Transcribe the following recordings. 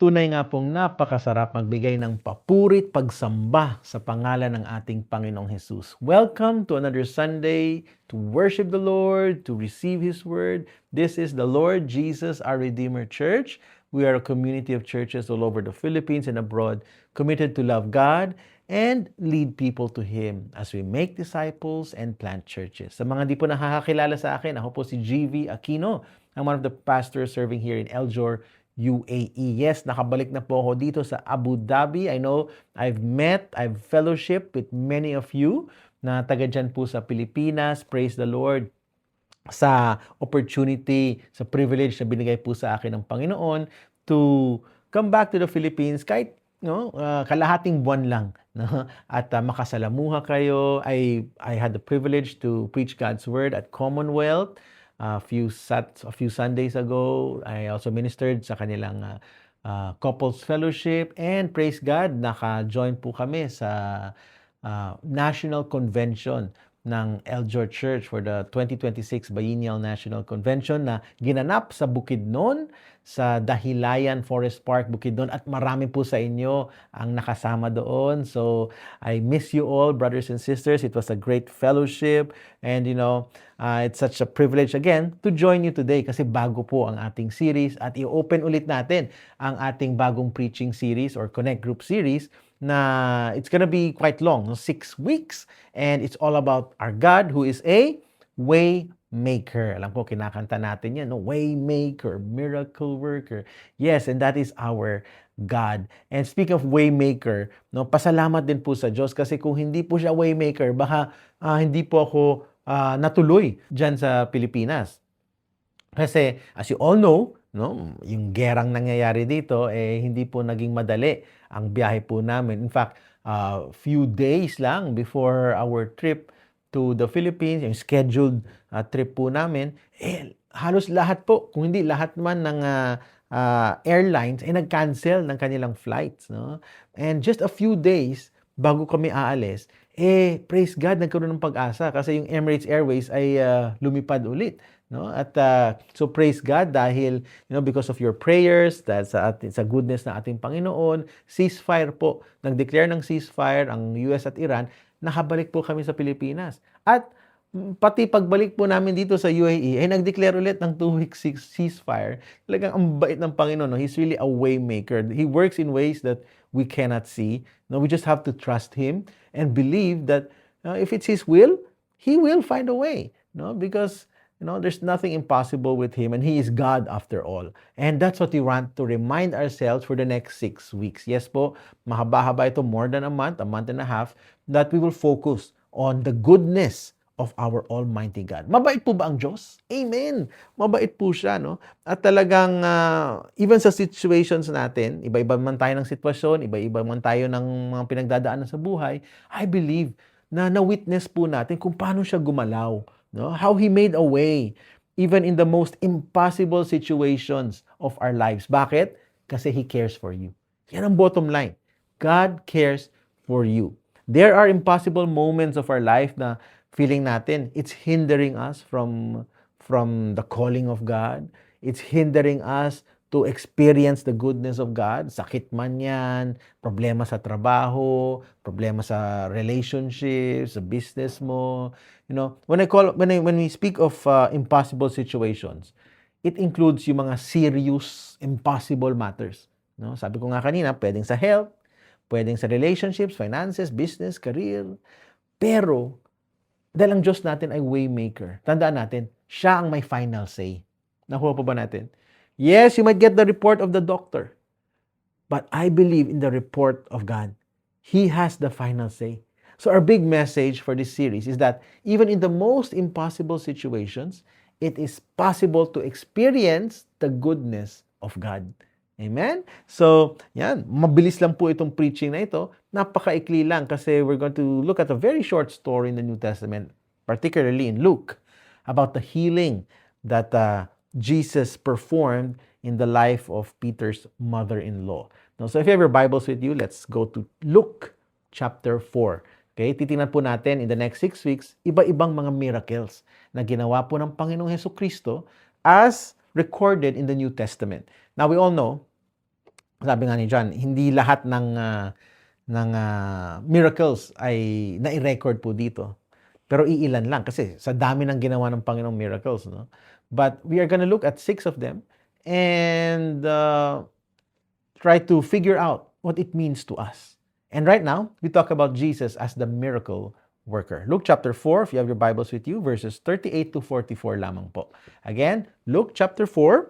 Tunay nga pong napakasarap magbigay ng papurit pagsamba sa pangalan ng ating Panginoong Hesus. Welcome to another Sunday to worship the Lord, to receive His Word. This is the Lord Jesus, our Redeemer Church. We are a community of churches all over the Philippines and abroad, committed to love God and lead people to Him as we make disciples and plant churches. Sa mga di po nakakakilala sa akin, ako po si GV Aquino. I'm one of the pastors serving here in Eljor, UAE. Yes, nakabalik na po ako dito sa Abu Dhabi. I know I've fellowship with many of you na taga dyan po sa Pilipinas. Praise the Lord sa opportunity, sa privilege na binigay po sa akin ng Panginoon to come back to the Philippines kahit kalahating buwan lang, no? At makasalamuha kayo. I had the privilege to preach God's Word at Commonwealth a few Sundays ago. I also ministered sa kanilang couples fellowship, and praise God, naka-join po kami sa National Convention ng Eljor Church for the 2026 Biennial National Convention na ginanap sa Bukidnon, sa Dahilayan Forest Park, Bukidnon, at marami po sa inyo ang nakasama doon. So, I miss you all, brothers and sisters. It was a great fellowship, and it's such a privilege again to join you today kasi bago po ang ating series at i-open ulit natin ang ating bagong preaching series or Connect Group series na it's gonna be quite long, 6 weeks, and it's all about our God who is a way maker. Alam ko, kinakanta natin yan, no? Way maker, miracle worker. Yes, and that is our God. And speaking of way maker, no, pasalamat din po sa Diyos kasi kung hindi po siya way maker, baka hindi po ako natuloy dyan sa Pilipinas. Kasi as you all know, no, yung gerang nangyayari dito hindi po naging madali ang biyahe po namin. In fact, few days lang before our trip to the Philippines, yung scheduled trip po namin, halos lahat po, kung hindi lahat man ng airlines ay nag-cancel ng kanilang flights, no? And just a few days bago kami aalis, praise God, nagkaroon ng pag-asa kasi yung Emirates Airways ay lumipad ulit, no? At so praise God dahil because of your prayers, sa goodness ng ating Panginoon, ceasefire po. Nag-declare ng ceasefire ang US at Iran, nakabalik po kami sa Pilipinas. At pati pagbalik po namin dito sa UAE, ay nag-declare ulit ng 2-week ceasefire. Talagang ang bait ng Panginoon, no? He's really a way maker. He works in ways that we cannot see. No, we just have to trust Him and believe that if it's His will, He will find a way. No, because there's nothing impossible with Him, and He is God after all. And that's what we want to remind ourselves for the next 6 weeks. Yes po, mahaba-haba ito, more than a month and a half, that we will focus on the goodness of our Almighty God. Mabait po ba ang Diyos? Amen! Mabait po siya, no? At talagang, even sa situations natin, iba-iba man tayo ng sitwasyon, iba-iba man tayo ng mga pinagdadaanan sa buhay, I believe na na-witness po natin kung paano siya gumalaw, no? How He made a way, even in the most impossible situations of our lives. Bakit? Kasi He cares for you. Yan ang bottom line. God cares for you. There are impossible moments of our life na feeling natin it's hindering us from the calling of God. It's hindering us to experience the goodness of God. Sakit man yan, problema sa trabaho, problema sa relationships, sa business mo. When we speak of impossible situations, it includes yung mga serious, impossible matters. No? Sabi ko nga kanina, pwedeng sa health, pwedeng sa relationships, finances, business, career. Pero, dahil ang Diyos natin ay waymaker, tandaan natin, siya ang may final say. Nakuha pa ba natin? Yes, you might get the report of the doctor, but I believe in the report of God. He has the final say. So our big message for this series is that even in the most impossible situations, it is possible to experience the goodness of God. Amen? So, yan, mabilis lang po itong preaching na ito. Napakaikli lang kasi we're going to look at a very short story in the New Testament, particularly in Luke, about the healing that Jesus performed in the life of Peter's mother-in-law. Now, so if you have your Bibles with you, let's go to Luke chapter 4. Okay, titingnan po natin in the next 6 weeks, iba-ibang mga miracles na ginawa po ng Panginoong Hesukristo as recorded in the New Testament. Now, we all know sabi nga ni John, hindi lahat ng miracles ay nai-record po dito. Pero iilan lang kasi sa dami ng ginawa ng Panginoong miracles, no? But we are gonna look at 6 of them and try to figure out what it means to us. And right now, we talk about Jesus as the miracle worker. Luke chapter 4, if you have your Bibles with you, verses 38 to 44 lamang po. Again, Luke chapter 4,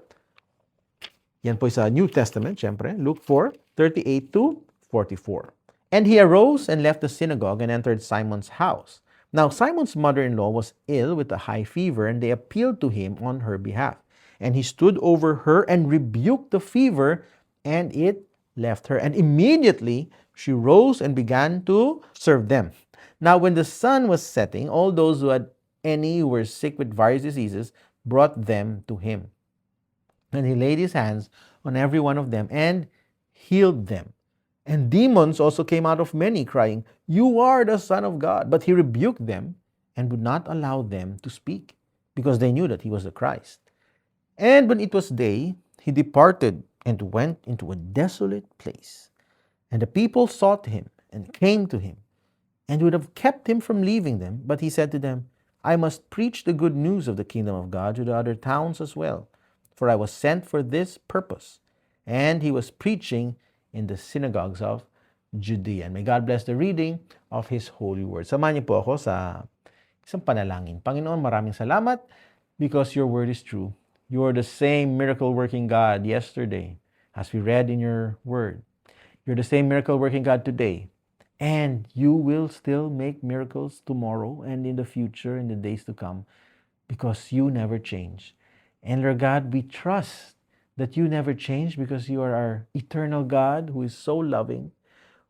yan po sa New Testament, syempre. Luke 4, 38 to 44. And he arose and left the synagogue and entered Simon's house. Now Simon's mother-in-law was ill with a high fever, and they appealed to him on her behalf. And he stood over her and rebuked the fever, and it left her. And immediately she rose and began to serve them. Now when the sun was setting, all those who had any who were sick with various diseases brought them to him. And he laid his hands on every one of them and healed them. And demons also came out of many, crying, "You are the Son of God." But he rebuked them and would not allow them to speak, because they knew that he was the Christ. And when it was day, he departed and went into a desolate place. And the people sought him and came to him, and would have kept him from leaving them. But he said to them, "I must preach the good news of the kingdom of God to the other towns as well, for I was sent for this purpose." And he was preaching in the synagogues of Judea. And may God bless the reading of His holy word. Samahan niyo po ako sa isang panalangin. Panginoon, maraming salamat because your word is true. You are the same miracle-working God yesterday, as we read in your word. You're the same miracle-working God today. And you will still make miracles tomorrow and in the future, in the days to come, because you never change. And Lord God, we trust that you never change because you are our eternal God who is so loving,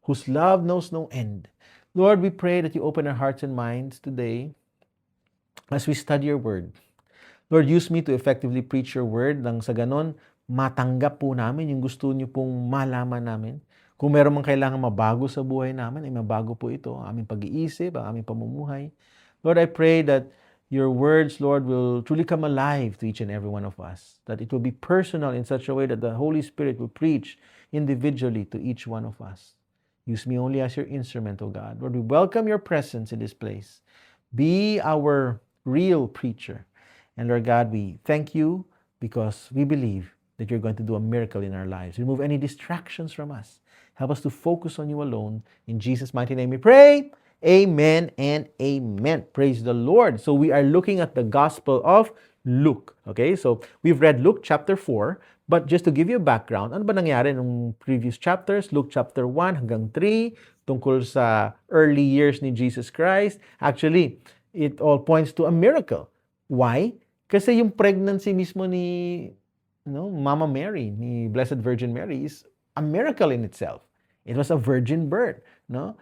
whose love knows no end. Lord, we pray that you open our hearts and minds today as we study your word. Lord, use me to effectively preach your word nang sa ganon, matanggap po namin yung gusto niyo pong malaman namin. Kung meron mang kailangan mabago sa buhay namin, ay mabago po ito, ang aming pag-iisip, ang aming pamumuhay. Lord, I pray that your words, Lord, will truly come alive to each and every one of us. That it will be personal in such a way that the Holy Spirit will preach individually to each one of us. Use me only as your instrument, O God. Lord, we welcome your presence in this place. Be our real preacher. And Lord God, we thank you because we believe that you're going to do a miracle in our lives. Remove any distractions from us. Help us to focus on you alone. In Jesus' mighty name we pray. Amen and amen. Praise the Lord. So we are looking at the Gospel of Luke. Okay, so we've read Luke chapter 4, but just to give you a background, ano ba nangyari nung previous chapters? Luke chapter 1 hanggang 3, tungkol sa early years ni Jesus Christ. Actually, it all points to a miracle. Why? Kasi yung pregnancy mismo ni Mama Mary, ni Blessed Virgin Mary, is a miracle in itself. It was a virgin birth, no?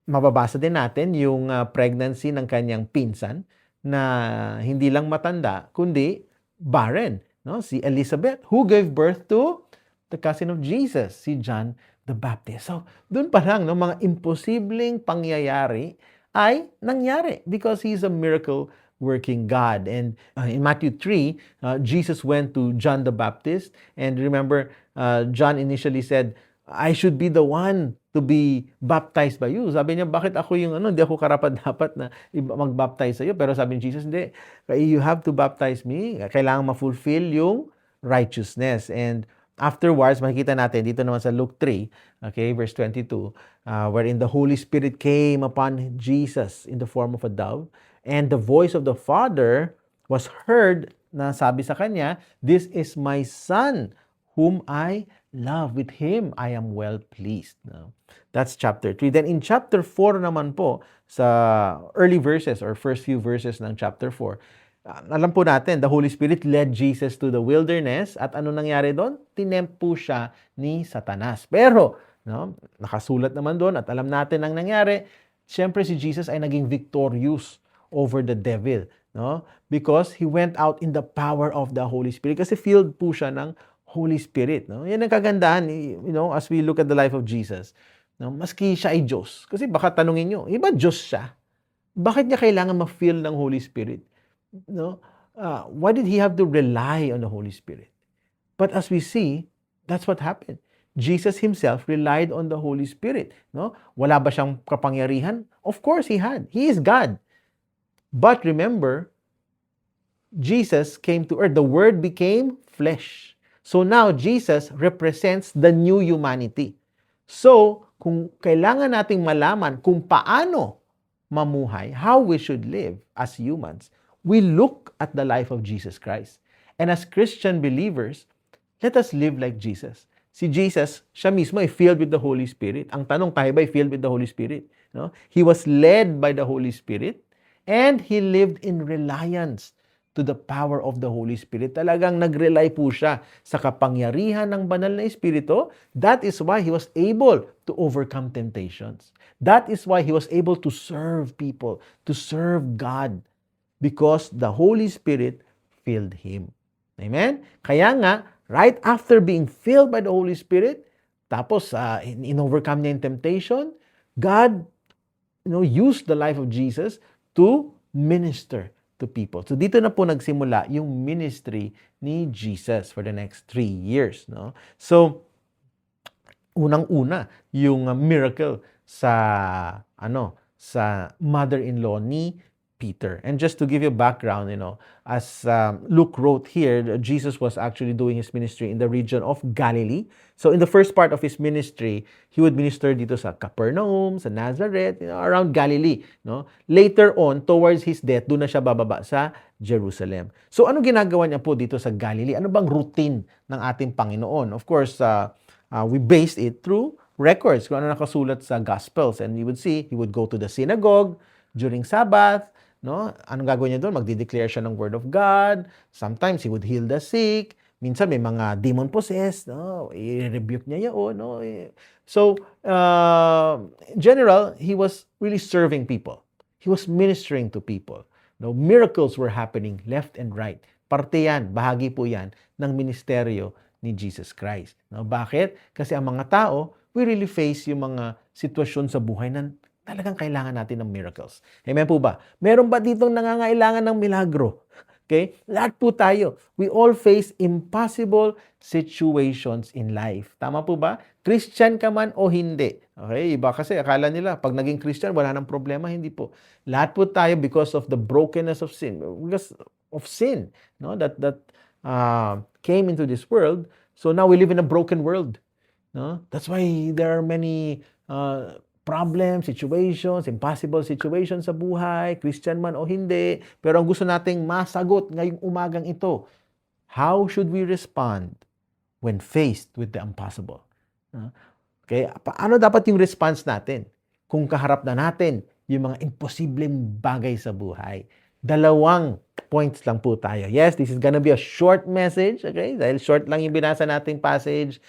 Mababasa din natin yung pregnancy ng kanyang pinsan na hindi lang matanda, kundi barren, no? Si Elizabeth, who gave birth to the cousin of Jesus, si John the Baptist. So, doon pa lang, no, mga imposibleng pangyayari ay nangyari because He's a miracle-working God. And in Matthew 3, Jesus went to John the Baptist. And remember, John initially said, "I should be the one to be baptized by you." Sabi niya, bakit ako yung hindi ako karapat-dapat na mag-baptize sa iyo? Pero sabi ni Jesus, hindi. You have to baptize me. Kailangan ma-fulfill yung righteousness. And afterwards, makikita natin dito naman sa Luke 3, okay, verse 22, wherein the Holy Spirit came upon Jesus in the form of a dove, and the voice of the Father was heard na sabi sa kanya, "This is my Son, whom I love. With him I am well pleased." No? That's chapter 3. Then in chapter 4 naman po, sa early verses or first few verses ng chapter 4, alam po natin, the Holy Spirit led Jesus to the wilderness. At ano nangyari doon? Tinempt po siya ni Satanas. Pero, nakasulat naman doon at alam natin ang nangyari. Siyempre si Jesus ay naging victorious over the devil. No? Because he went out in the power of the Holy Spirit. Kasi filled po siya ng Holy Spirit. No? Yan ang kagandahan, as we look at the life of Jesus. No? Maski siya ay Diyos. Kasi baka tanungin nyo, iba Diyos siya? Bakit niya kailangan ma-fill ng Holy Spirit? No? Why did he have to rely on the Holy Spirit? But as we see, that's what happened. Jesus himself relied on the Holy Spirit. No? Wala ba siyang kapangyarihan? Of course he had. He is God. But remember, Jesus came to earth. The Word became flesh. So now, Jesus represents the new humanity. So, kung kailangan nating malaman kung paano mamuhay, how we should live as humans, we look at the life of Jesus Christ. And as Christian believers, let us live like Jesus. Si Jesus, siya mismo ay filled with the Holy Spirit. Ang tanong, tayo ba ay filled with the Holy Spirit? No? He was led by the Holy Spirit and he lived in reliance to the power of the Holy Spirit. Talagang nag-rely po siya sa kapangyarihan ng banal na Espiritu. That is why he was able to overcome temptations. That is why he was able to serve people, to serve God, because the Holy Spirit filled him. Amen? Kaya nga, right after being filled by the Holy Spirit, tapos in-overcome niya yung temptation, God used the life of Jesus to minister to people. So dito na po nagsimula yung ministry ni Jesus for the next 3 years. No? So, unang-una, yung miracle sa mother-in-law ni Peter. And just to give you background, as Luke wrote here, Jesus was actually doing his ministry in the region of Galilee. So in the first part of his ministry, he would minister dito sa Capernaum, sa Nazareth, around Galilee. No? Later on, towards his death, doon na siya bababa sa Jerusalem. So ano ginagawa niya po dito sa Galilee? Ano bang routine ng ating Panginoon? Of course, we based it through records, kung ano nakasulat sa Gospels. And you would see, he would go to the synagogue during Sabbath. No? Anong gagawin niya doon? Magdi-declare siya ng Word of God. Sometimes he would heal the sick. Minsan may mga demon-possessed. No? I-rebuke niya yun. No? So, in general, he was really serving people. He was ministering to people. No? Miracles were happening left and right. Parte yan, bahagi po yan ng ministeryo ni Jesus Christ. No? Bakit? Kasi ang mga tao, we really face yung mga sitwasyon sa buhay na talagang kailangan natin ng miracles. Amen po ba? Meron ba ditong nangangailangan ng milagro? Okay? Lahat po tayo. We all face impossible situations in life. Tama po ba? Christian ka man o hindi. Okay? Iba kasi akala nila, pag naging Christian, wala nang problema. Hindi po. Lahat po tayo because of the brokenness of sin. Because of sin. No? That came into this world. So now we live in a broken world. No? That's why there are many problems, situations, impossible situations sa buhay, Christian man o hindi. Pero ang gusto nating masagot ngayong umagang ito, how should we respond when faced with the impossible? Okay, paano dapat yung response natin kung kaharap na natin yung mga imposibleng bagay sa buhay? 2 points lang po tayo. Yes, this is gonna be a short message, okay? Dahil short lang yung binasa nating passage.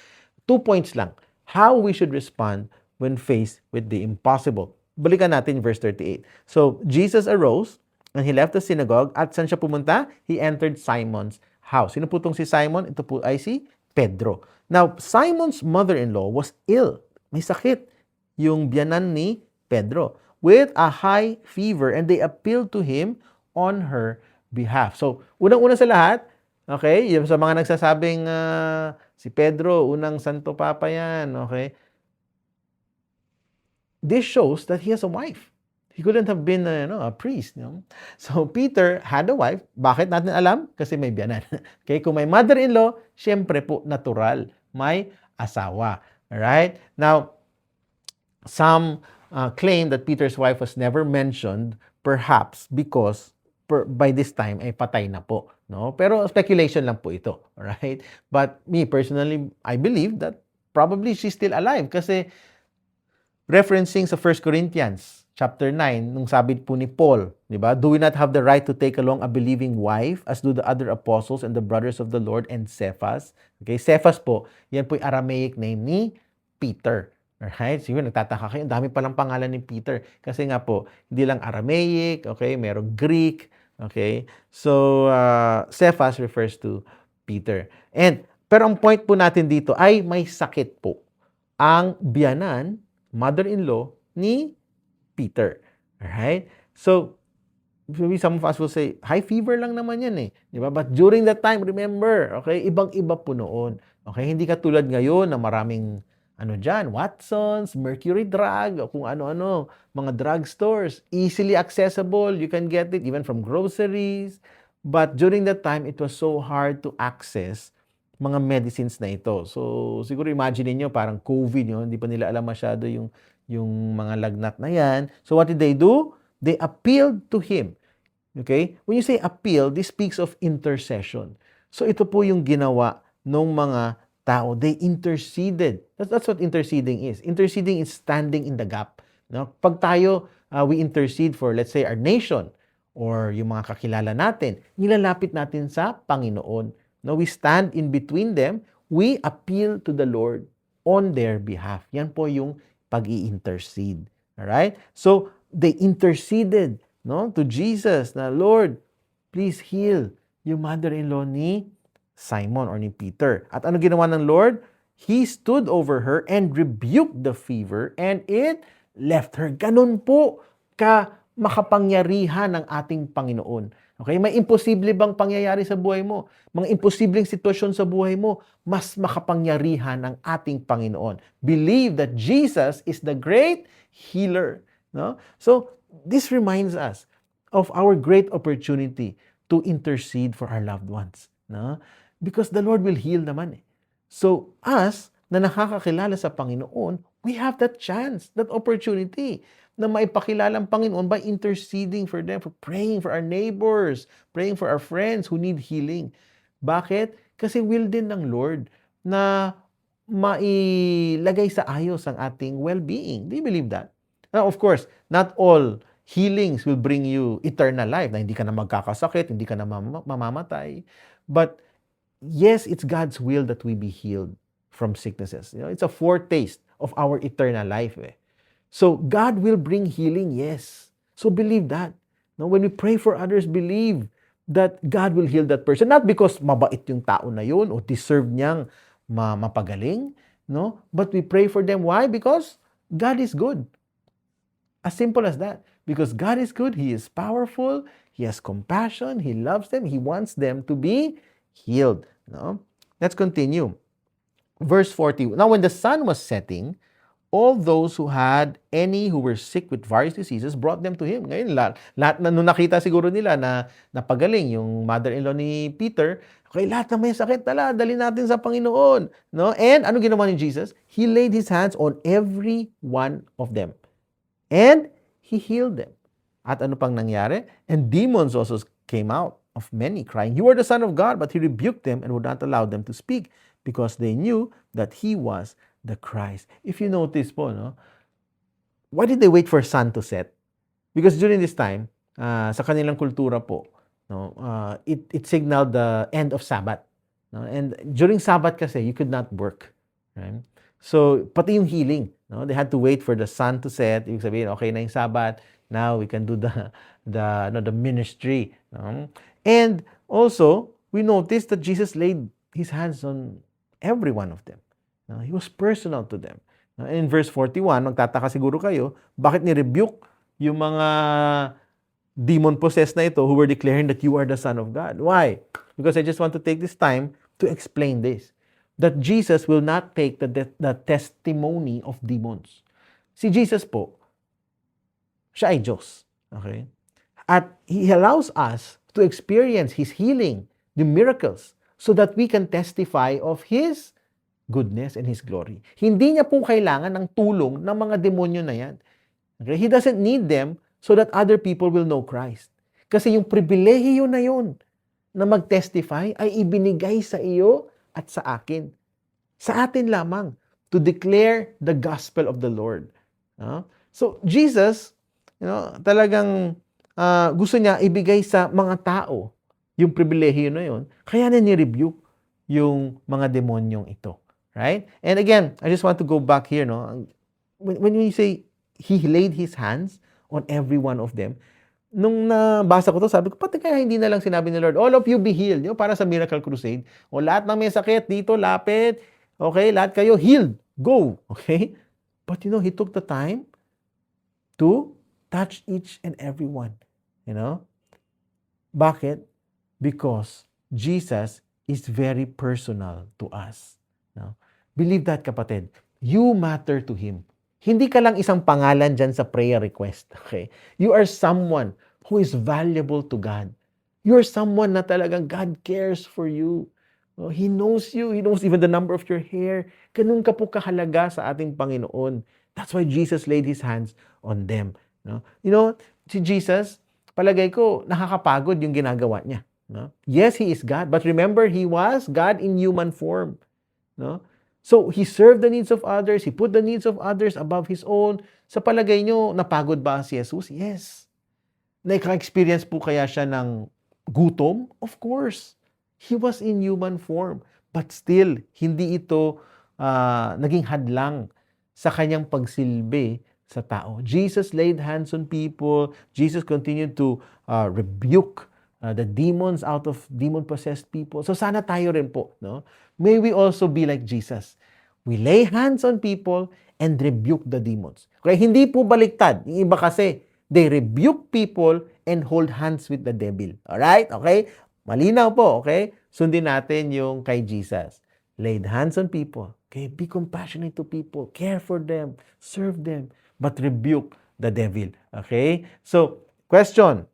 2 points lang. How we should respond when faced with the impossible. Balikan natin verse 38. So, Jesus arose and he left the synagogue. At saan siya pumunta? He entered Simon's house. Sino po itong si Simon? Ito po ay si Pedro. Now, Simon's mother-in-law was ill. May sakit yung biyanan ni Pedro with a high fever, and they appealed to him on her behalf. So, unang-una sa lahat, okay, yung sa mga nagsasabing si Pedro, unang Santo Papa yan, okay? This shows that he has a wife. He couldn't have been a priest. So, Peter had a wife. Bakit natin alam? Kasi may biyanan. Okay? Kung may mother-in-law, syempre po, natural. May asawa. Alright? Now, some claim that Peter's wife was never mentioned, perhaps because by this time, ay patay na po. No? Pero speculation lang po ito. Alright? But me, personally, I believe that probably she's still alive. Kasi referencing sa 1 Corinthians chapter 9, nung sabi po ni Paul, di ba? Do we not have the right to take along a believing wife as do the other apostles and the brothers of the Lord and Cephas? Okay, Cephas po, yan po yung Aramaic name ni Peter. Alright? Siguro nagtataka kayo, ang dami palang pangalan ni Peter. Kasi nga po, hindi lang Aramaic, okay, merong Greek, okay? So, Cephas refers to Peter. Pero ang point po natin dito ay may sakit po ang biyanan, mother-in-law ni Peter. Alright? So, maybe some of us will say, high fever lang naman yan eh. Di ba? But during that time, remember, okay, ibang-iba po noon. Okay? Hindi katulad ngayon na maraming Watsons, Mercury Drug, o kung ano-ano, mga drugstores, easily accessible. You can get it even from groceries. But during that time, it was so hard to access mga medicines na ito. So, siguro imagine niyo parang COVID, hindi pa nila alam masyado yung mga lagnat na yan. So, what did they do? They appealed to Him. Okay? When you say appeal, this speaks of intercession. So, ito po yung ginawa ng mga tao. They interceded. That's what interceding is. Interceding is standing in the gap. No? Pag tayo, we intercede for, let's say, our nation or yung mga kakilala natin, nilalapit natin sa Panginoon. No? We stand in between them. We appeal to the Lord on their behalf. Yan po yung pag-i-intercede. Alright? So, they interceded to Jesus na, Lord, please heal yung mother-in-law ni Simon or ni Peter. At ano ginawa ng Lord? He stood over her and rebuked the fever and it left her. Ganun po makapangyarihan ng ating Panginoon. Okay? May imposible bang pangyayari sa buhay mo? Mga imposibleng sitwasyon sa buhay mo, mas makapangyarihan ng ating Panginoon. Believe that Jesus is the great healer. No? So, this reminds us of our great opportunity to intercede for our loved ones. No? Because the Lord will heal naman. So, us na nakakakilala sa Panginoon, we have that chance, that opportunity na maipakilala ang Panginoon by interceding for them, for praying for our neighbors, praying for our friends who need healing. Bakit? Kasi will din ng Lord na mailagay sa ayos ang ating well-being. Do you believe that? Now, of course, not all healings will bring you eternal life, na hindi ka na magkakasakit, hindi ka na mamamatay. But yes, it's God's will that we be healed from sicknesses. It's a foretaste of our eternal life. So God will bring healing, yes. So believe that. No, when we pray for others, believe that God will heal that person. Not because mabait yung tao na yun o deserve niyang mapagaling, no? But we pray for them. Why? Because God is good. As simple as that. Because God is good, He is powerful, He has compassion, He loves them, He wants them to be healed. No? Let's continue. Verse 40. Now when the sun was setting, all those who had any who were sick with various diseases brought them to Him. Ngayon, lahat na nung nakita siguro nila na napagaling yung mother-in-law ni Peter, okay, lahat na may sakit, dali natin sa Panginoon. No? And ano ginawa ni Jesus? He laid His hands on every one of them. And He healed them. At ano pang nangyari? And demons also came out of many, crying, "You are the Son of God." But He rebuked them and would not allow them to speak because they knew that He was the Christ. If you notice po, no, why did they wait for sun to set? Because during this time, sa kanilang kultura po, no, it signaled the end of Sabbath. No? And during Sabbath kasi, you could not work. Right? So, pati yung healing, no, they had to wait for the sun to set. Ibig sabihin, okay na yung Sabbath, now we can do the ministry. No? And also, we noticed that Jesus laid His hands on every one of them. No? He was personal to them. No? And in verse 41, magtataka siguro kayo, bakit ni-rebuke yung mga demon-possessed na ito who were declaring that you are the Son of God? Why? Because I just want to take this time to explain this. That Jesus will not take the testimony of demons. Si Jesus po, siya ay Diyos. Okay? At He allows us to experience His healing, the miracles, so that we can testify of His goodness and His glory. Hindi niya po kailangan ng tulong ng mga demonyo na yan. Okay? He doesn't need them so that other people will know Christ. Kasi yung pribilehiyo na yun na mag-testify ay ibinigay sa iyo at sa akin. Sa atin lamang to declare the gospel of the Lord. So, Jesus, talagang gusto niya ibigay sa mga tao yung pribilehiyo na yun. Kaya na ni-rebuke yung mga demonyong ito. Right? And again, I just want to go back here. No? When we say He laid His hands on every one of them, nung nabasa ko to, sabi ko, pati kaya hindi na lang sinabi ni Lord, all of you be healed. Para sa Miracle Crusade. O lahat ng may sakit dito, lapit. Okay, lahat kayo healed. Go. Okay? But He took the time to touch each and every one. Bakit? Because Jesus is very personal to us. No? Believe that, kapatid. You matter to Him. Hindi ka lang isang pangalan dyan sa prayer request. Okay? You are someone who is valuable to God. You are someone na talagang God cares for you. No? He knows you. He knows even the number of your hair. Ganun ka po kahalaga sa ating Panginoon. That's why Jesus laid His hands on them. No? You know, si Jesus, palagay ko, nakakapagod yung ginagawa niya. No? Yes, He is God. But remember, He was God in human form. No? So, He served the needs of others. He put the needs of others above His own. Sa palagay nyo, napagod ba si Jesus? Yes. Naka-experience po kaya siya ng gutom? Of course. He was in human form. But still, hindi ito naging hadlang sa kanyang pagsilbi sa tao. Jesus laid hands on people. Jesus continued to rebuke the demons out of demon-possessed people. So sana tayo rin po, no? May we also be like Jesus. We lay hands on people and rebuke the demons. Okay? Hindi po baliktad. Yung iba kasi, they rebuke people and hold hands with the devil. Alright? Okay? Malinaw po, okay? Sundin natin yung kay Jesus. Laid hands on people. Okay? Be compassionate to people. Care for them. Serve them. But rebuke the devil. Okay? So, question.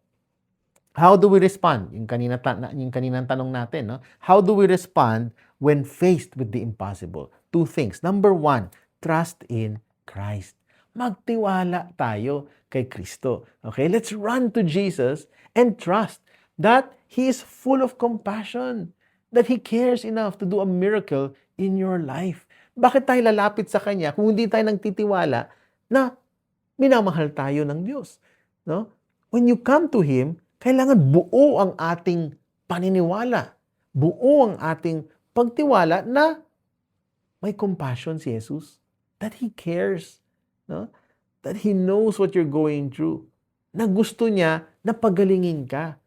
How do we respond? Yung kaninang tanong natin, no? How do we respond when faced with the impossible? Two things. Number one, trust in Christ. Magtiwala tayo kay Kristo. Okay? Let's run to Jesus and trust that He is full of compassion, that He cares enough to do a miracle in your life. Bakit tayo lalapit sa Kanya kung hindi tayo nagtitiwala na minamahal tayo ng Diyos? No? When you come to Him, kailangan buo ang ating paniniwala. Buo ang ating pagtiwala na may compassion si Jesus. That He cares. No? That He knows what you're going through. Na gusto niya na pagalingin ka.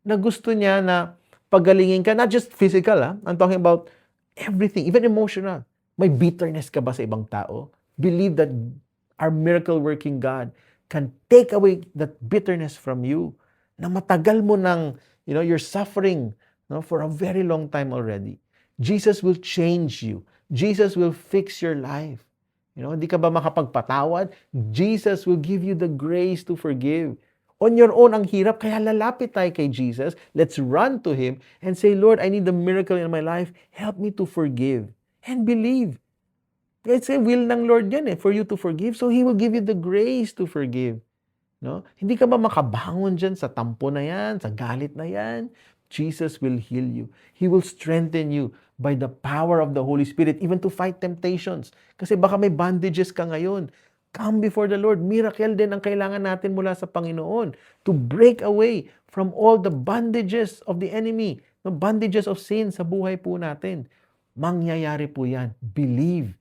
Na gusto niya na pagalingin ka. Not just physical. I'm talking about everything. Even emotional. May bitterness ka ba sa ibang tao? Believe that our miracle-working God can take away that bitterness from you. Na matagal mo ng, you're suffering, no, for a very long time already. Jesus will change you. Jesus will fix your life. Hindi ka ba makapagpatawad? Jesus will give you the grace to forgive. On your own, ang hirap, kaya lalapit tayo kay Jesus. Let's run to Him and say, Lord, I need a miracle in my life. Help me to forgive. And believe. It's a will ng Lord yan for you to forgive. So He will give you the grace to forgive. No? Hindi ka ba makabangon dyan sa tampo na yan, sa galit na yan? Jesus will heal you. He will strengthen you by the power of the Holy Spirit, even to fight temptations. Kasi baka may bondages ka ngayon. Come before the Lord. Miracle din ang kailangan natin mula sa Panginoon to break away from all the bondages of the enemy, the bondages of sin sa buhay po natin. Mangyayari po yan. Believe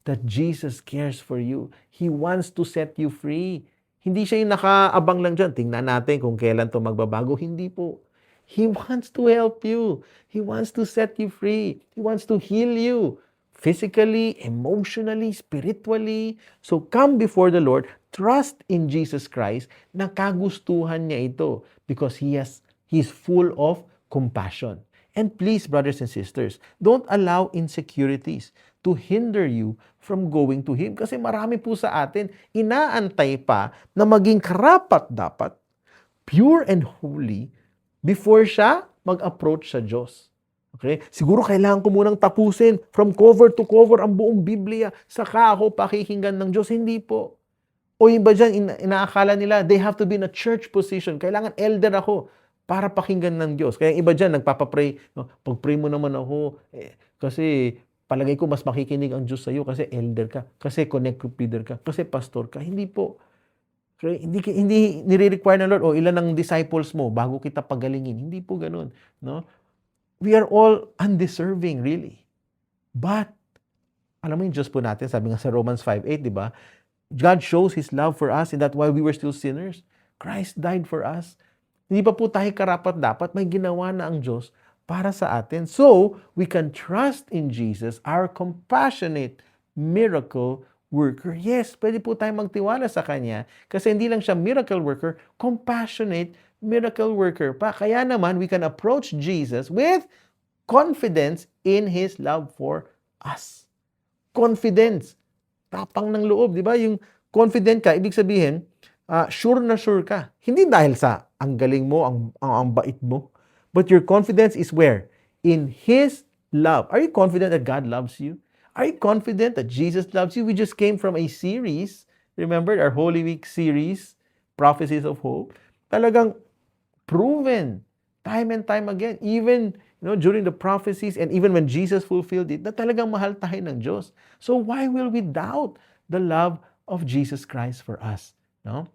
that Jesus cares for you. He wants to set you free. Hindi siya yung nakaabang lang dyan. Tingnan natin kung kailan to magbabago. Hindi po. He wants to help you. He wants to set you free. He wants to heal you. Physically, emotionally, spiritually. So come before the Lord. Trust in Jesus Christ na kagustuhan niya ito because He's full of compassion. And please, brothers and sisters, don't allow insecurities to hinder you from going to Him. Kasi marami po sa atin, inaantay pa na maging karapat-dapat, pure and holy, before siya mag-approach sa Diyos. Okay? Siguro kailangan ko munang tapusin from cover to cover ang buong Biblia. Saka ako pakikinggan ng Diyos. Hindi po. O iba dyan, inaakala nila, they have to be in a church position. Kailangan elder ako para pakinggan ng Diyos. Kaya iba dyan, nagpapapray. No, pag-pray mo naman ako, kasi palagay ko mas makikinig ang Diyos sa iyo kasi elder ka, kasi connect group leader ka, kasi pastor ka. Hindi po. Okay? Hindi nire-require ng Lord, ilan ang disciples mo bago kita pagalingin. Hindi po ganun. No? We are all undeserving, really. But, alam mo yung Diyos po natin, sabi nga sa Romans 5:8, di ba? God shows His love for us in that while we were still sinners, Christ died for us. Hindi pa po tayo karapat-dapat, may ginawa na ang Diyos para sa atin. So, we can trust in Jesus, our compassionate miracle worker. Yes, pwede po tayo magtiwala sa Kanya kasi hindi lang siya miracle worker, compassionate miracle worker pa. Kaya naman, we can approach Jesus with confidence in His love for us. Confidence. Tapang ng loob, di ba? Yung confident ka, ibig sabihin, sure na sure ka. Hindi dahil sa ang galing mo, ang bait mo. But your confidence is where? In His love. Are you confident that God loves you? Are you confident that Jesus loves you? We just came from a series. Remember our Holy Week series, Prophecies of Hope? Talagang proven time and time again. Even during the prophecies and even when Jesus fulfilled it, na talagang mahal tayo ng Diyos. So why will we doubt the love of Jesus Christ for us? No?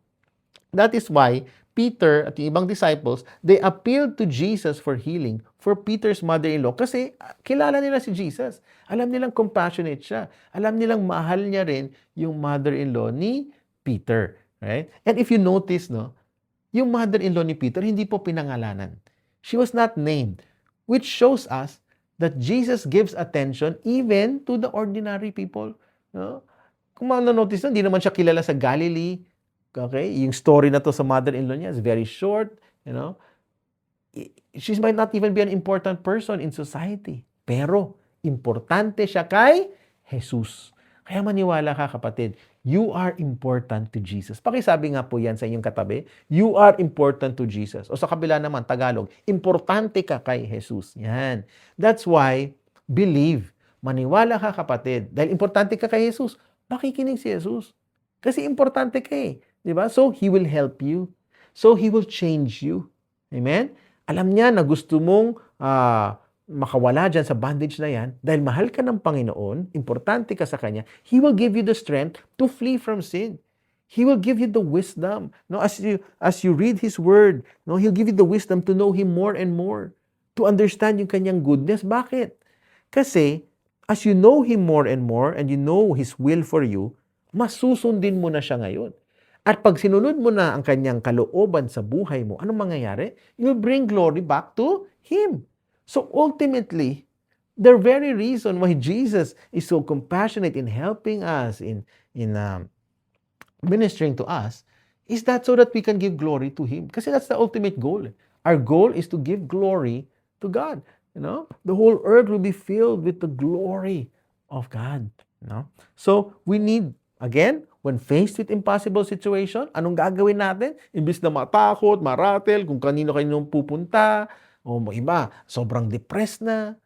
That is why Peter at yung ibang disciples, they appealed to Jesus for healing for Peter's mother-in-law kasi kilala nila si Jesus. Alam nilang compassionate siya. Alam nilang mahal niya rin yung mother-in-law ni Peter. Right? And if you notice, no, yung mother-in-law ni Peter, hindi po pinangalanan. She was not named, which shows us that Jesus gives attention even to the ordinary people. No? Kung ma-notice na, hindi naman siya kilala sa Galilee. Okay? Yung story na to sa mother-in-law niya is very short. She might not even be an important person in society. Pero, importante siya kay Jesus. Kaya maniwala ka, kapatid. You are important to Jesus. Pakisabi nga po yan sa inyong katabi. You are important to Jesus. O sa kabila naman, Tagalog, importante ka kay Jesus. Yan. That's why, believe. Maniwala ka, kapatid. Dahil importante ka kay Jesus, makikinig si Jesus. Kasi importante ka eh. Diba? So, He will help you. So, He will change you. Amen? Alam niya na gusto mong makawala dyan sa bandage na yan, dahil mahal ka ng Panginoon, importante ka sa Kanya, He will give you the strength to flee from sin. He will give you the wisdom. No, as you read His Word, no, He'll give you the wisdom to know Him more and more, to understand yung Kanyang goodness. Bakit? Kasi, as you know Him more and more, and you know His will for you, masusundin mo na siya ngayon. At pag sinunod mo na ang Kanyang kalooban sa buhay mo, anong mangyayari? You'll bring glory back to Him. So ultimately, the very reason why Jesus is so compassionate in helping us, in ministering to us, is that so that we can give glory to Him. Kasi that's the ultimate goal. Our goal is to give glory to God. The whole earth will be filled with the glory of God. So we need, again, when faced with impossible situation, anong gagawin natin? Imbis na matakot, maratel, kung kanino-kanino pupunta, o iba, sobrang depressed na.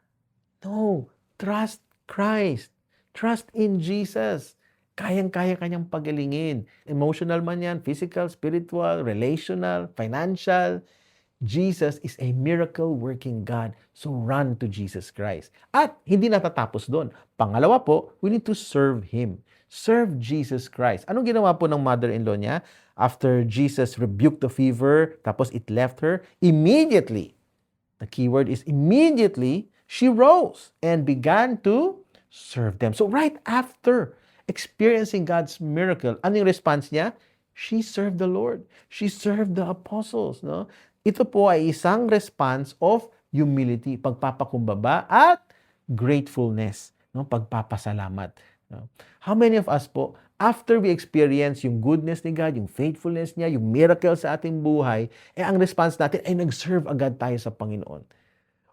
No, trust Christ. Trust in Jesus. Kayang-kaya Kanyang pagalingin. Emotional man yan, physical, spiritual, relational, financial. Jesus is a miracle-working God. So run to Jesus Christ. At hindi natatapos doon. Pangalawa po, we need to serve Him. Serve Jesus Christ. Anong ginawa po ng mother-in-law niya? After Jesus rebuked the fever, tapos it left her, immediately, the key word is immediately, she rose and began to serve them. So right after experiencing God's miracle, ano yung response niya? She served the Lord. She served the apostles. No? Ito po ay isang response of humility, pagpapakumbaba at gratefulness, no? Pagpapasalamat. No? How many of us po, after we experience yung goodness ni God, yung faithfulness niya, yung miracle sa ating buhay, ang response natin ay nag-serve agad tayo sa Panginoon.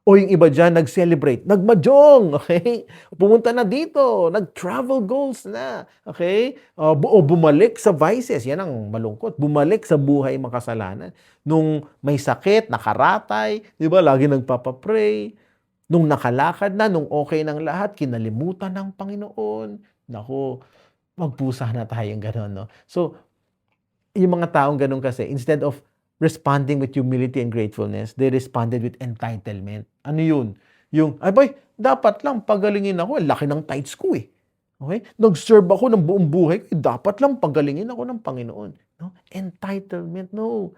O yung iba dyan, nag-celebrate, nagmajong, okay? Pumunta na dito, nag-travel goals na, okay? O bumalik sa vices, yan ang malungkot, bumalik sa buhay makasalanan. Nung may sakit, nakaratay, di ba, lagi nagpapapray. Nung nakalakad na, nung okay ng lahat, kinalimutan ng Panginoon. Naku, magpusa na tayong gano'n, no? So, yung mga taong gano'n kasi, instead of responding with humility and gratefulness, they responded with entitlement. Ano yun? Yung, ay boy, dapat lang pagalingin ako. Laki ng tithes ko eh. Okay? Nag-serve ako ng buong buhay. Dapat lang pagalingin ako ng Panginoon. No? Entitlement, no.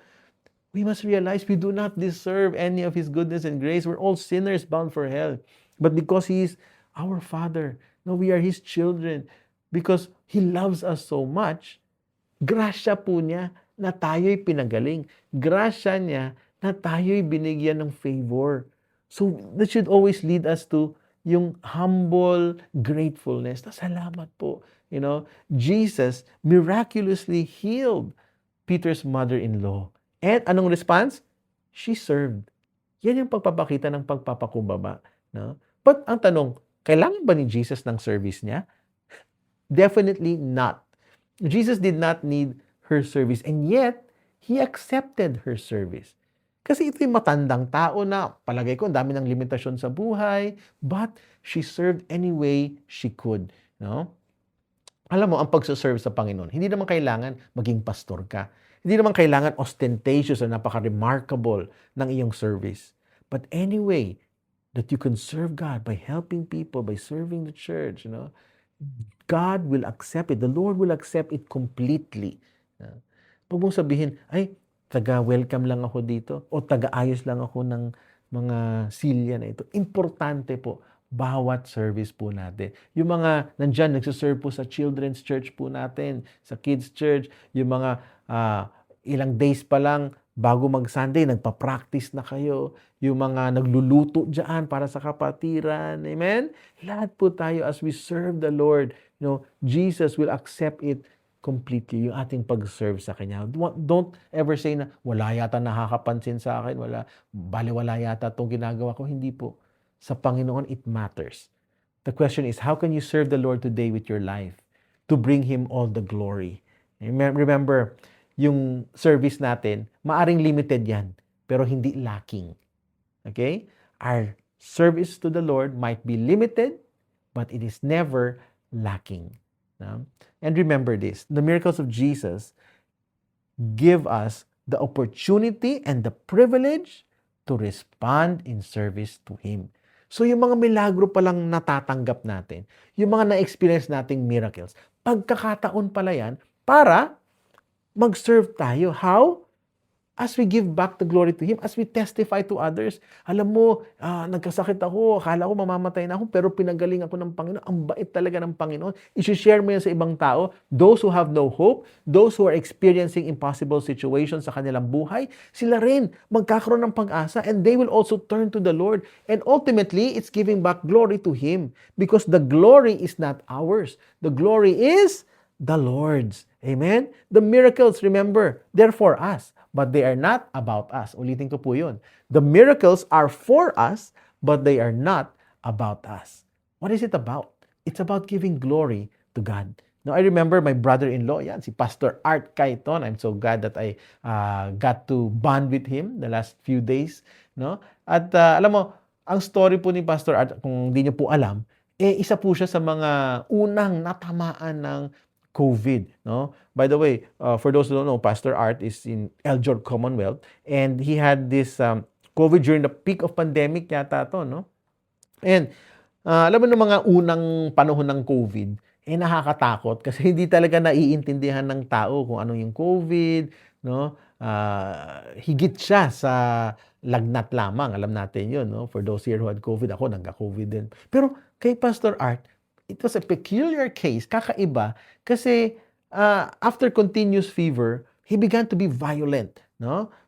We must realize we do not deserve any of His goodness and grace. We're all sinners bound for hell. But because He is our Father, no, we are His children. Because He loves us so much, grasya po niya na tayo'y pinagaling. Grasya niya na tayo'y binigyan ng favor. So, that should always lead us to yung humble gratefulness. Na salamat po. Jesus miraculously healed Peter's mother-in-law. And anong response? She served. Yan yung pagpapakita ng pagpapakumbaba. No? But ang tanong, Kailangan ba ni Jesus ng service niya? Definitely not. Jesus did not need her service, and yet, He accepted her service. Kasi ito'y matandang tao na palagay ko ang dami ng limitasyon sa buhay, but she served any way she could. No? Alam mo, ang pagsaserve sa Panginoon, hindi naman kailangan maging pastor ka. Hindi naman kailangan ostentatious o napaka-remarkable ng iyong service. But anyway, that you can serve God by helping people, by serving the church, God will accept it. The Lord will accept it completely. Huwag mong sabihin, ay, taga-welcome lang ako dito o taga-ayos lang ako ng mga silya na ito. Importante po, bawat service po natin. Yung mga nandyan, nagsiserve po sa children's church po natin, sa kids church, yung mga ilang days pa lang bago mag-Sunday, nagpa-practice na kayo. Yung mga nagluluto dyan para sa kapatiran. Amen? Lahat po tayo as we serve the Lord, Jesus will accept it completely, yung ating pag-serve sa Kanya. Don't ever say na, wala yata nakakapansin sa akin, wala yata itong ginagawa ko. Hindi po. Sa Panginoon, it matters. The question is, how can you serve the Lord today with your life to bring Him all the glory? Remember, yung service natin, maaring limited yan, pero hindi lacking. Okay? Our service to the Lord might be limited, but it is never lacking. And remember this, the miracles of Jesus give us the opportunity and the privilege to respond in service to Him. So yung mga milagro palang natatanggap natin, yung mga na-experience nating miracles, pagkakataon pala yan para mag-serve tayo. How? As we give back the glory to Him, as we testify to others. Alam mo, nagkasakit ako, akala ko mamamatay na ako, pero pinagaling ako ng Panginoon. Ang bait talaga ng Panginoon. I-share mo yan sa ibang tao. Those who have no hope, those who are experiencing impossible situations sa kanilang buhay, sila rin magkakaroon ng pag-asa and they will also turn to the Lord. And ultimately, it's giving back glory to Him because the glory is not ours. The glory is the Lord's. Amen? The miracles, remember, they're for us, but they are not about us. Ulitin ko po yun. The miracles are for us, but they are not about us. What is it about? It's about giving glory to God. Now, I remember my brother-in-law, si Pastor Art Kaiton. I'm so glad that I got to bond with him the last few days. At alam mo, ang story po ni Pastor Art, kung hindi niyo po alam, isa po siya sa mga unang natamaan ng COVID. By the way, for those who don't know, Pastor Art is in Eljord Commonwealth and he had this COVID during the peak of pandemic yata to, And alam mo ng mga unang panahon ng COVID, nakakatakot kasi hindi talaga naiintindihan ng tao kung ano yung COVID, higit siya sa lagnat lamang. Alam natin yun, For those here who had COVID, ako nagka-COVID din. Pero kay Pastor Art, it was a peculiar case, kakaiba, kasi after continuous fever, he began to be violent,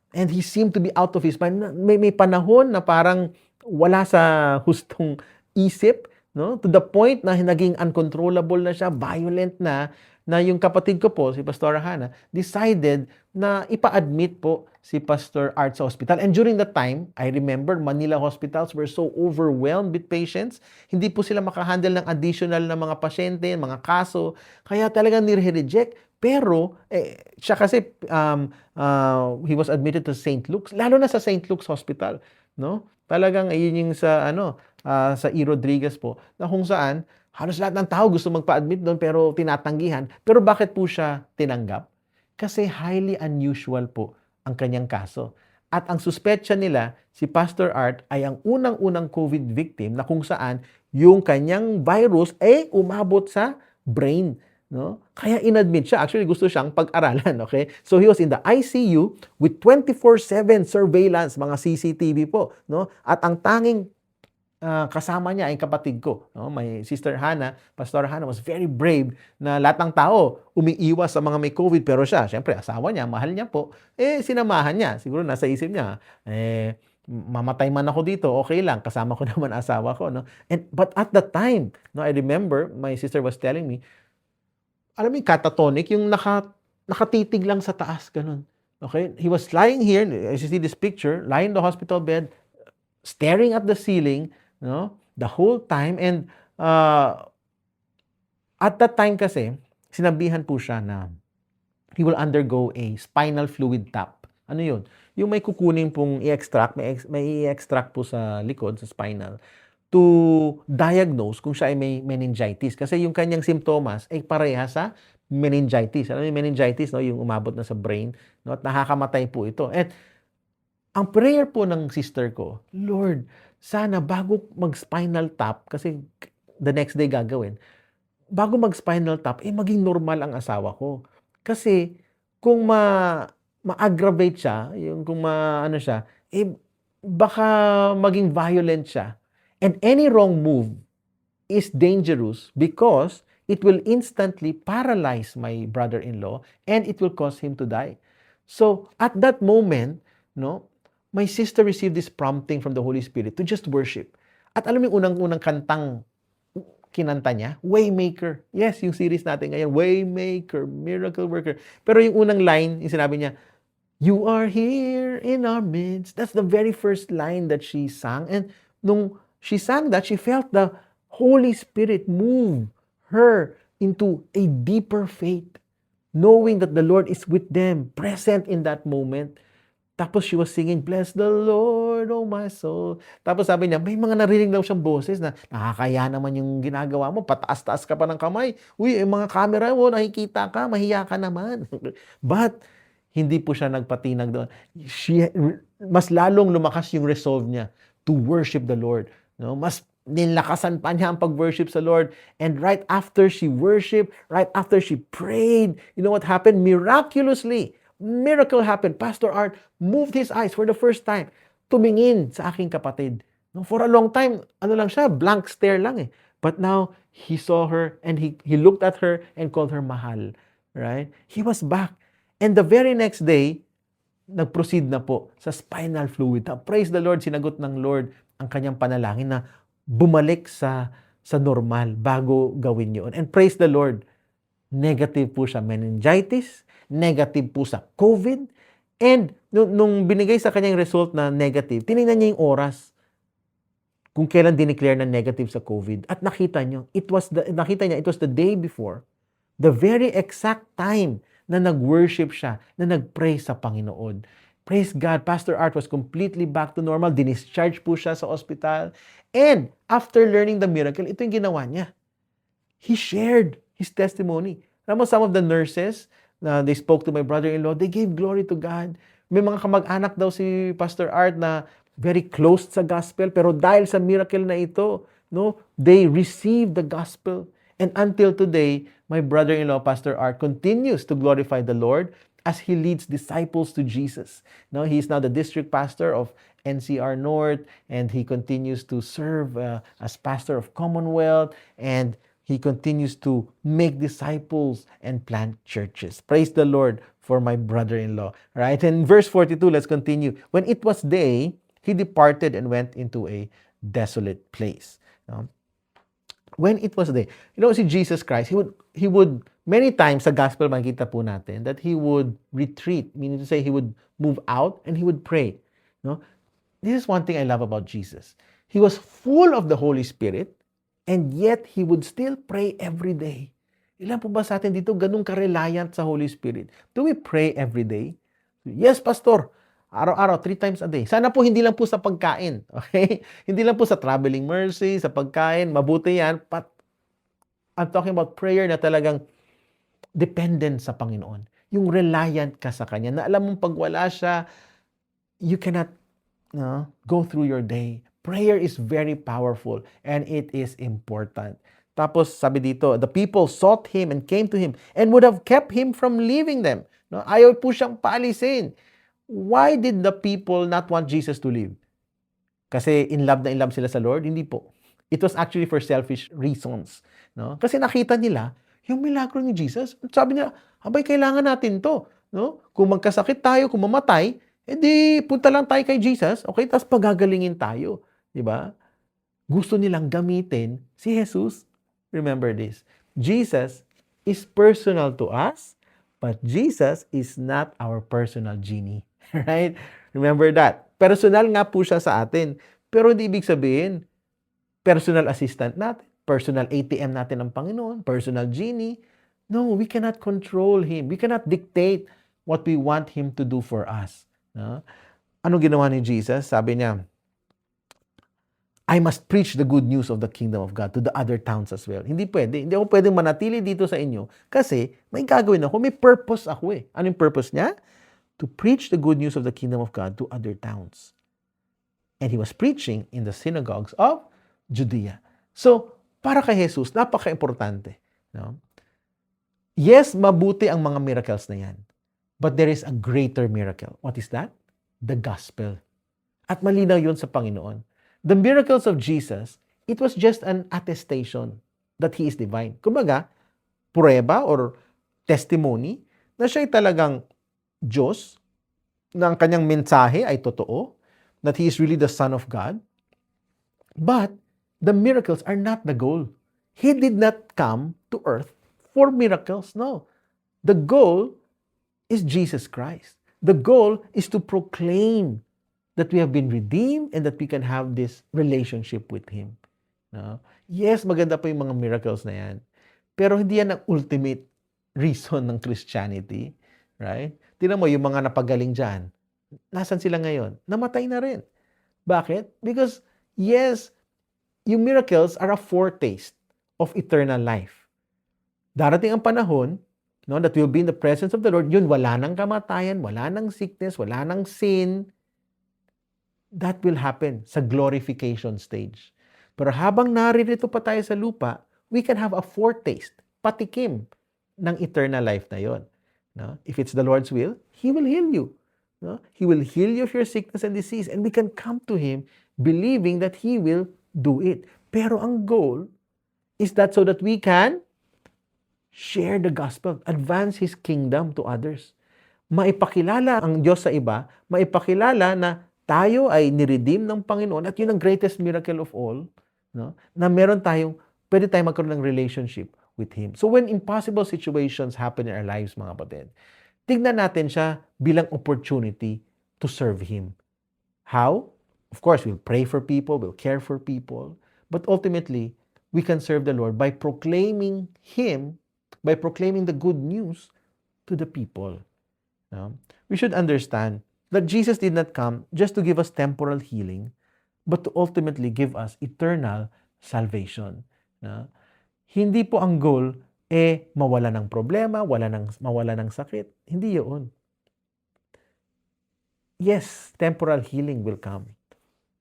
And he seemed to be out of his mind. May panahon na parang wala sa hustong isip, to the point na naging uncontrollable na siya, violent na yung kapatid ko po, si Pastor Hannah, decided na ipa-admit po si Pastor Art sa hospital. And during that time, I remember Manila hospitals were so overwhelmed with patients. Hindi po sila makahandle ng additional na mga pasyente, mga kaso. Kaya talagang nire-reject. Pero, siya kasi, he was admitted to St. Luke's, lalo na sa St. Luke's Hospital. Talagang, yun yung sa E. Rodriguez po, na kung saan, halos lahat ng tao gusto magpa-admit doon pero tinatanggihan. Pero bakit po siya tinanggap? Kasi highly unusual po ang kanyang kaso. At ang suspetsya nila, si Pastor Art ay ang unang-unang COVID victim na kung saan yung kanyang virus ay umabot sa brain. Kaya inadmit siya. Actually, gusto siyang pag-aralan. Okay? So he was in the ICU with 24/7 surveillance, mga CCTV po. At ang tanging kasama niya ay kapatid ko. My sister Hannah, Pastor Hannah was very brave na lahat ng tao umiiwas sa mga may COVID. Pero siya, syempre, asawa niya, mahal niya po, sinamahan niya. Siguro nasa isip niya, mamatay man ako dito, okay lang, kasama ko naman asawa ko. But at that time, I remember, my sister was telling me, alam mo yung catatonic, yung nakatitig lang sa taas, ganun. Okay? He was lying here, as you see this picture, lying in the hospital bed, staring at the ceiling, the whole time, and At that time kasi, sinabihan po siya na he will undergo a spinal fluid tap. Ano yun? Yung may kukunin pong i-extract, may i-extract po sa likod, sa spinal, to diagnose kung siya ay may meningitis. Kasi yung kanyang simptomas ay pareha sa meningitis. Alam mo yung meningitis, no? Yung umabot na sa brain, no? At nakakamatay po ito. At ang prayer po ng sister ko, Lord, sana bago mag-spinal tap, kasi the next day gagawin, bago mag-spinal tap, maging normal ang asawa ko. Kasi kung ma-aggravate siya, yung kung ano siya, baka maging violent siya. And any wrong move is dangerous because it will instantly paralyze my brother-in-law and it will cause him to die. So, at that moment, no, my sister received this prompting from the Holy Spirit to just worship. At alam mo yung unang-unang kantang kinanta niya? Waymaker. Yes, yung series natin ngayon, Waymaker, Miracle Worker. Pero yung unang line, yung sinabi niya, You are here in our midst. That's the very first line that she sang. And nung she sang that, she felt the Holy Spirit move her into a deeper faith, knowing that the Lord is with them, present in that moment. Tapos she was singing, Bless the Lord, oh my soul. Tapos sabi niya, may mga narinig daw siyang boses na, nakakaya naman yung ginagawa mo, pataas-taas ka pa ng kamay. Uy, yung mga camera mo, nakikita ka, mahiya ka naman. But, hindi po siya nagpatinag doon. Mas lalong lumakas yung resolve niya to worship the Lord. No? Mas nilakasan pa niya ang pag-worship sa Lord. And right after she worshiped, right after she prayed, you know what happened? Miraculously, miracle happened. Pastor Art moved his eyes for the first time. Tumingin sa aking kapatid. No, for a long time, ano lang siya, blank stare lang eh. But now, he saw her and he looked at her and called her mahal. Right? He was back. And the very next day, nag-proceed na po sa spinal fluid. Praise the Lord, sinagot ng Lord ang kanyang panalangin na bumalik sa normal bago gawin yun. And praise the Lord, negative po sa meningitis, negative po sa COVID, and nung binigay sa kanyang result na negative, tinignan niya yung oras kung kailan dineclare na negative sa COVID. At nakita niya, it was the day before, the very exact time na nag-worship siya, na nag-pray sa Panginoon. Praise God, Pastor Art was completely back to normal. Dinischarge po siya sa ospital. And after learning the miracle, ito yung ginawa niya. He shared his testimony. Alam mo, some of the nurses, they spoke to my brother-in-law, they gave glory to God. May mga kamag-anak daw si Pastor Art na very close sa gospel, pero dahil sa miracle na ito, no, they received the gospel. And until today, my brother-in-law, Pastor Art, continues to glorify the Lord as he leads disciples to Jesus. No, he is now the district pastor of NCR North, and he continues to serve as pastor of Commonwealth, and he continues to make disciples and plant churches. Praise the Lord for my brother-in-law. Right? And verse 42, let's continue. When it was day, he departed and went into a desolate place. No? When it was day, you know, si Jesus Christ, he would many times sa gospel makikita po natin that he would retreat, meaning to say he would move out and he would pray. No? This is one thing I love about Jesus. He was full of the Holy Spirit and yet he would still pray every day. Ilan po ba sa atin dito ganun ka-reliant sa Holy Spirit? Do we pray every day? Yes, Pastor. Araw-araw, 3 times a day. Sana po hindi lang po sa pagkain. Okay? Hindi lang po sa traveling mercy, sa pagkain. Mabuti yan. But I'm talking about prayer na talagang dependent sa Panginoon. Yung reliant ka sa Kanya. Na alam mong pag wala siya, you cannot go through your day. Prayer is very powerful and it is important. Tapos sabi dito, the people sought Him and came to Him and would have kept Him from leaving them. No? Ayaw po siyang paalisin. Why did the people not want Jesus to leave? Kasi in love sila sa Lord? Hindi po. It was actually for selfish reasons. No? Kasi nakita nila yung milagro ni Jesus. Sabi niya, abay, kailangan natin to. No? Kung magkasakit tayo, kung mamatay, edi punta lang tayo kay Jesus, okay? Tapos pagagalingin tayo. Diba? Gusto nilang gamitin si Jesus. Remember this. Jesus is personal to us, but Jesus is not our personal genie. Right? Remember that. Personal nga po siya sa atin. Pero hindi ibig sabihin, personal assistant natin. personal ATM natin ang Panginoon, personal genie. No, we cannot control Him. We cannot dictate what we want Him to do for us. No? Ano ginawa ni Jesus? Sabi niya, I must preach the good news of the kingdom of God to the other towns as well. Hindi pwede. Hindi ako pwedeng manatili dito sa inyo kasi may gagawin ako. May purpose ako eh. Ano yung purpose niya? To preach the good news of the kingdom of God to other towns. And He was preaching in the synagogues of Judea. So, para kay Jesus, napaka-importante. No? Yes, mabuti ang mga miracles na yan. But there is a greater miracle. What is that? The gospel. At malinaw yun sa Panginoon. The miracles of Jesus, it was just an attestation that He is divine. Kumbaga, prueba or testimony na siya ay talagang Diyos, na ang kanyang mensahe ay totoo, that He is really the Son of God. But the miracles are not the goal. He did not come to earth for miracles. No. The goal is Jesus Christ. The goal is to proclaim that we have been redeemed and that we can have this relationship with Him. No? Yes, maganda po yung mga miracles na yan. Pero hindi yan ang ultimate reason ng Christianity. Right? Tingnan mo, yung mga napagaling dyan, nasan sila ngayon? Namatay na rin. Bakit? Because, yes, yung miracles are a foretaste of eternal life. Darating ang panahon, no, that we'll be in the presence of the Lord, yun, wala nang kamatayan, wala nang sickness, wala nang sin. That will happen sa glorification stage. Pero habang naririto pa tayo sa lupa, we can have a foretaste, patikim ng eternal life na yon. No? If it's the Lord's will, He will heal you. No? He will heal you of your sickness and disease, and we can come to Him believing that He will do it. Pero ang goal is that so that we can share the gospel, advance His kingdom to others. Maipakilala ang Diyos sa iba, maipakilala na tayo ay niredeem ng Panginoon at yun ang greatest miracle of all, no? Na pwede tayong magkaroon ng relationship with Him. So when impossible situations happen in our lives, mga kapatid, tignan natin siya bilang opportunity to serve Him. How? Of course, we'll pray for people, we'll care for people, but ultimately, we can serve the Lord by proclaiming Him, by proclaiming the good news to the people. No? We should understand that Jesus did not come just to give us temporal healing, but to ultimately give us eternal salvation. No? Hindi po ang goal mawala ng problema, mawala ng sakit. Hindi yun. Yes, temporal healing will come.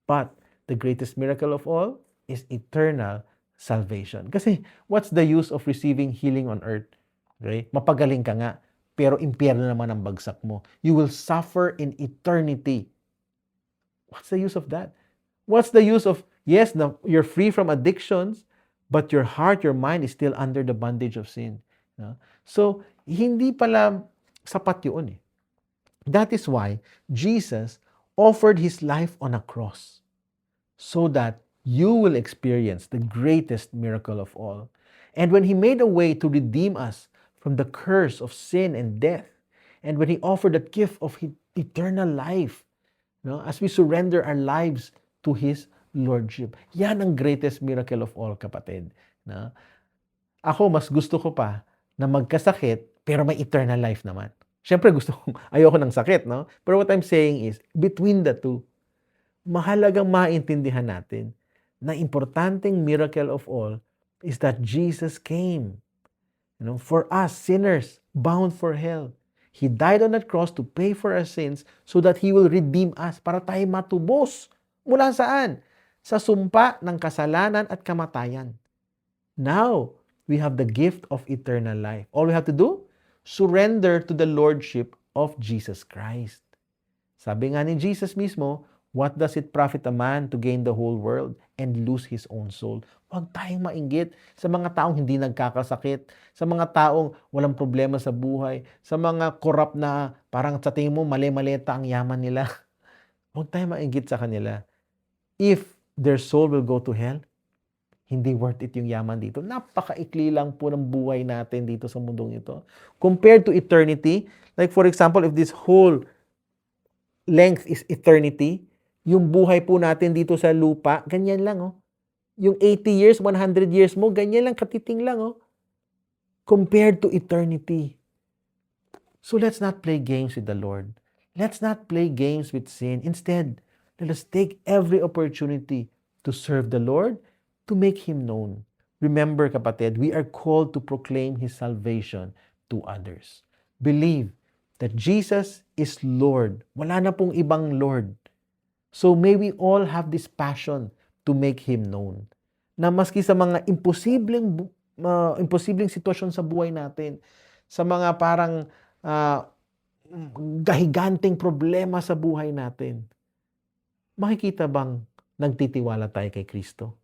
But the greatest miracle of all is eternal salvation. Kasi what's the use of receiving healing on earth? Okay? Mapagaling ka nga, pero impyerno naman ang bagsak mo. You will suffer in eternity. What's the use of that? What's the use of, yes, you're free from addictions, but your heart, your mind is still under the bondage of sin. No? So, hindi pala sapat yun eh. That is why Jesus offered His life on a cross so that you will experience the greatest miracle of all. And when He made a way to redeem us from the curse of sin and death, and when He offered the gift of eternal life, no, as we surrender our lives to His Lordship. Yan ang greatest miracle of all, kapatid. No? Ako, mas gusto ko pa na magkasakit, pero may eternal life naman. Siyempre, ayoko ng sakit, no? Pero what I'm saying is, between the two, mahalagang maintindihan natin na importanteng miracle of all is that Jesus came, for us sinners bound for hell. He died on that cross to pay for our sins so that He will redeem us para tayo matubos. Mula saan? Sa sumpa ng kasalanan at kamatayan. Now, we have the gift of eternal life. All we have to do, surrender to the Lordship of Jesus Christ. Sabi nga ni Jesus mismo, what does it profit a man to gain the whole world and lose his own soul? Huwag tayong mainggit sa mga taong hindi nagkakasakit, sa mga taong walang problema sa buhay, sa mga corrupt na parang sa tingin mo mali-maleta ang yaman nila. Huwag tayong mainggit sa kanila. If their soul will go to hell, hindi worth it yung yaman dito. Napakaikli lang po ng buhay natin dito sa mundong ito. Compared to eternity, like for example, if this whole length is eternity, yung buhay po natin dito sa lupa, ganyan lang, oh. Yung 80 years, 100 years mo, ganyan lang, katiting lang, oh. Compared to eternity. So let's not play games with the Lord. Let's not play games with sin. Instead, let us take every opportunity to serve the Lord, to make Him known. Remember, kapatid, we are called to proclaim His salvation to others. Believe that Jesus is Lord. Wala na pong ibang Lord. So may we all have this passion to make Him known. Na maski sa mga imposibleng sitwasyon sa buhay natin, sa mga parang gahiganting problema sa buhay natin, makikita bang nagtitiwala tayo kay Kristo?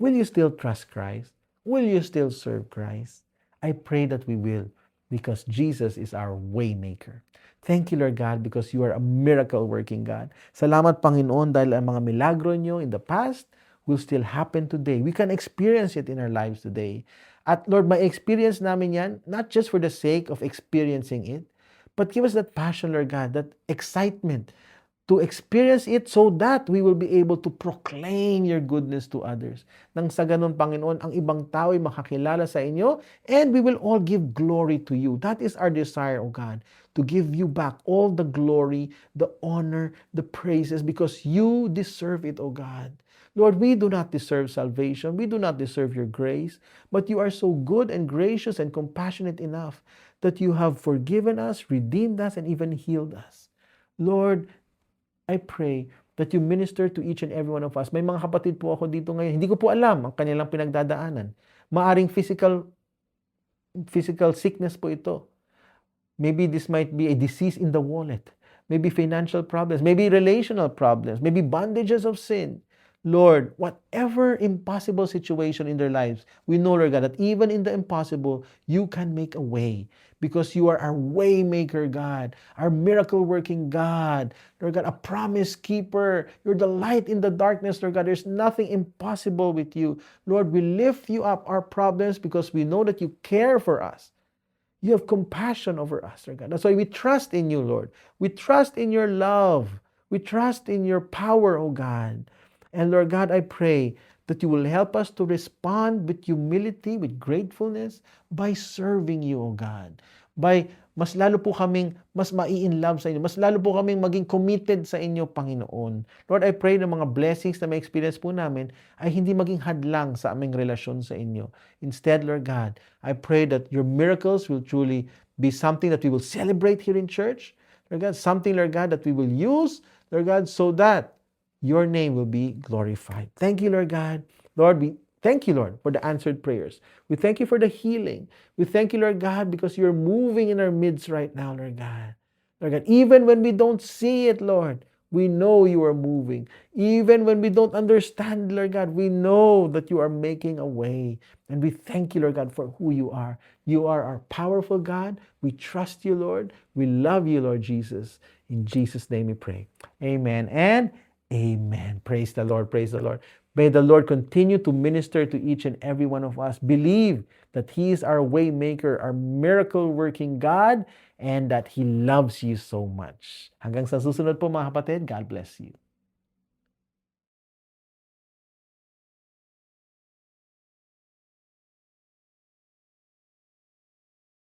Will you still trust Christ? Will you still serve Christ? I pray that we will, because Jesus is our way maker. Thank you, Lord God, because you are a miracle-working God. Salamat, Panginoon, dahil ang mga milagro nyo in the past will still happen today. We can experience it in our lives today. At Lord, may experience namin yan, not just for the sake of experiencing it, but give us that passion, Lord God, that excitement to experience it so that we will be able to proclaim your goodness to others. Nang sa ganun, Panginoon, ang ibang tao ay makakilala sa inyo and we will all give glory to you. That is our desire, O God, to give you back all the glory, the honor, the praises, because you deserve it, O God. Lord, we do not deserve salvation. We do not deserve your grace, but you are so good and gracious and compassionate enough that you have forgiven us, redeemed us, and even healed us. Lord, I pray that you minister to each and every one of us. May mga kapatid po ako dito ngayon, hindi ko po alam ang kanilang pinagdadaanan. Maaring physical sickness po ito. Maybe this might be a disease in the wallet. Maybe financial problems. Maybe relational problems. Maybe bondages of sin. Lord, whatever impossible situation in their lives, we know, Lord God, that even in the impossible, you can make a way because you are our way maker, God, our miracle working God, Lord God, a promise keeper. You're the light in the darkness, Lord God. There's nothing impossible with you. Lord, we lift you up our problems because we know that you care for us. You have compassion over us, Lord God. That's why we trust in you, Lord. We trust in your love. We trust in your power, oh God. And Lord God, I pray that you will help us to respond with humility, with gratefulness, by serving you, O God. By mas lalo po kaming mas mai-inlove sa inyo. Mas lalo po kaming maging committed sa inyo, Panginoon. Lord, I pray na mga blessings na may experience po namin ay hindi maging hadlang sa aming relasyon sa inyo. Instead, Lord God, I pray that your miracles will truly be something that we will celebrate here in church. Lord God, something, Lord God, that we will use, Lord God, so that your name will be glorified. Thank you, Lord God. Lord, we thank you, Lord, for the answered prayers. We thank you for the healing. We thank you, Lord God, because you're moving in our midst right now, Lord God. Lord God, even when we don't see it, Lord, we know you are moving. Even when we don't understand, Lord God, we know that you are making a way. And we thank you, Lord God, for who you are. You are our powerful God. We trust you, Lord. We love you, Lord Jesus. In Jesus' name we pray. Amen and amen. Praise the Lord. Praise the Lord. May the Lord continue to minister to each and every one of us. Believe that He is our way maker, our miracle working God, and that He loves you so much. Hanggang sa susunod po mga kapatid, God bless you.